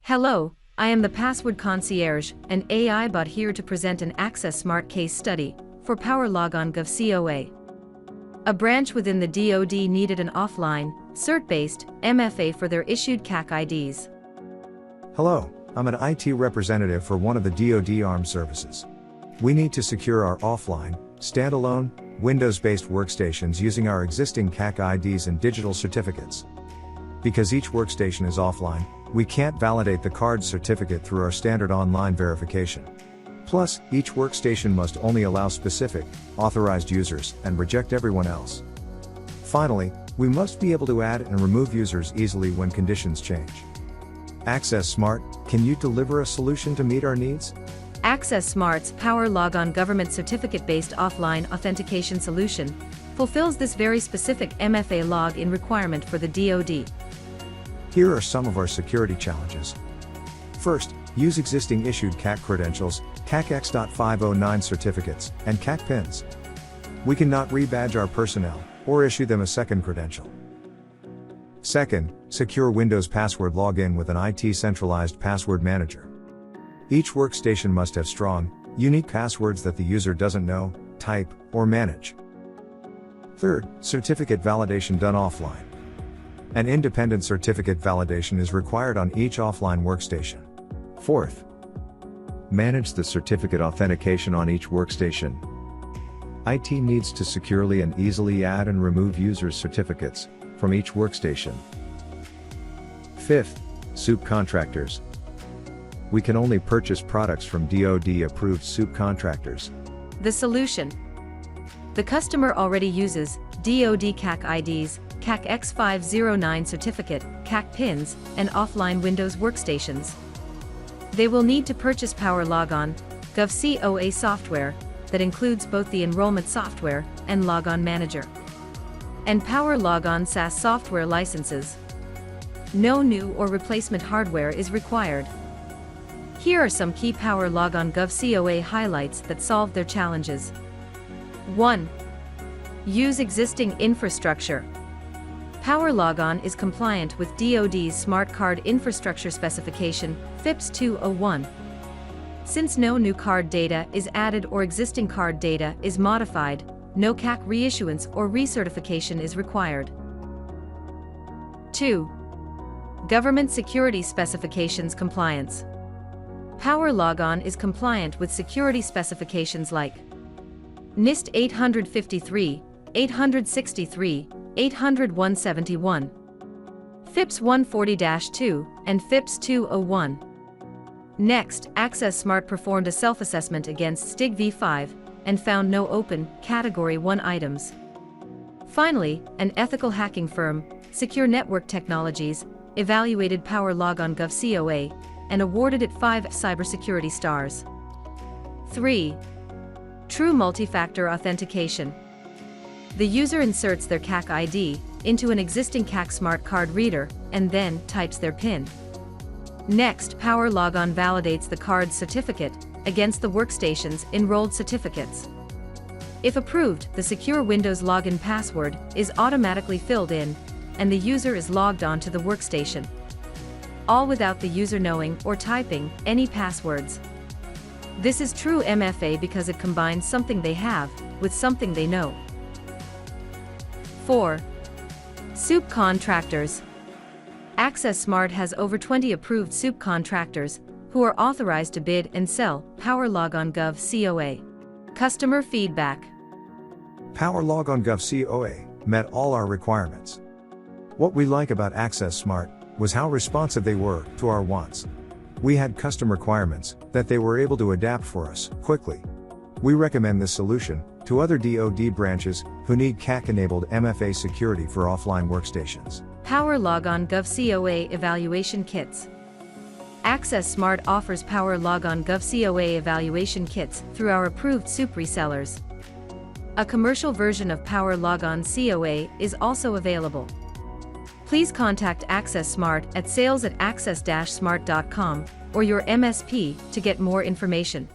Hello, I am the Password Concierge, an AI bot here to present an Access Smart case study for PowerLogon Gov COA. A branch within the DoD needed an offline, cert-based MFA for their issued CAC IDs. Hello, I'm an IT representative for one of the DoD armed services. We need to secure our offline, standalone, Windows-based workstations using our existing CAC IDs and digital certificates. Because each workstation is offline, we can't validate the card certificate through our standard online verification. Plus, each workstation must only allow specific, authorized users and reject everyone else. Finally, we must be able to add and remove users easily when conditions change. Access Smart, can you deliver a solution to meet our needs? Access Smart's PowerLogon government certificate-based offline authentication solution fulfills this very specific MFA login requirement for the DoD. Here are some of our security challenges. First, use existing issued CAC credentials, CAC X.509 certificates, and CAC pins. We cannot rebadge our personnel, or issue them a second credential. Second, secure Windows password login with an IT centralized password manager. Each workstation must have strong, unique passwords that the user doesn't know, type, or manage. Third, certificate validation done offline. An independent certificate validation is required on each offline workstation. Fourth, manage the certificate authentication on each workstation. IT needs to securely and easily add and remove users' certificates from each workstation. Fifth, SOUP contractors. We can only purchase products from DoD-approved SOUP contractors. The solution. The customer already uses DoD CAC IDs, CAC X509 certificate, CAC pins, and offline Windows workstations. They will need to purchase PowerLogon Gov COA software that includes both the enrollment software and Logon Manager, and PowerLogon SaaS software licenses. No new or replacement hardware is required. Here are some key PowerLogon Gov COA highlights that solve their challenges. 1. Use existing infrastructure. PowerLogon is compliant with DoD's Smart Card Infrastructure Specification, FIPS 201. Since no new card data is added or existing card data is modified, no CAC reissuance or recertification is required. 2. Government Security Specifications Compliance. PowerLogon is compliant with security specifications like NIST 853, 863, 800-171, FIPS 140-2, and FIPS 201. Next, Access Smart performed a self-assessment against STIG v5 and found no open, Category 1 items. Finally, an ethical hacking firm, Secure Network Technologies, evaluated PowerLogon Gov COA and awarded it 5 cybersecurity stars. 3. True multi-factor authentication. The user inserts their CAC ID into an existing CAC Smart card reader and then types their PIN. Next, PowerLogon validates the card's certificate against the workstation's enrolled certificates. If approved, the secure Windows login password is automatically filled in, and the user is logged on to the workstation, all without the user knowing or typing any passwords. This is true MFA because it combines something they have with something they know. 4. SOUP contractors. Access Smart has over 20 approved SOUP contractors who are authorized to bid and sell PowerLogon Gov COA. Customer feedback. PowerLogon Gov COA met all our requirements. What we like about Access Smart was how responsive they were to our wants. We had custom requirements that they were able to adapt for us quickly. We recommend this solution to other DoD branches who need CAC-enabled MFA security for offline workstations. PowerLogon Gov COA evaluation kits. Access Smart offers PowerLogon Gov COA evaluation kits through our approved SOUP resellers. A commercial version of PowerLogon COA is also available. Please contact Access Smart at sales@access-smart.com or your MSP to get more information.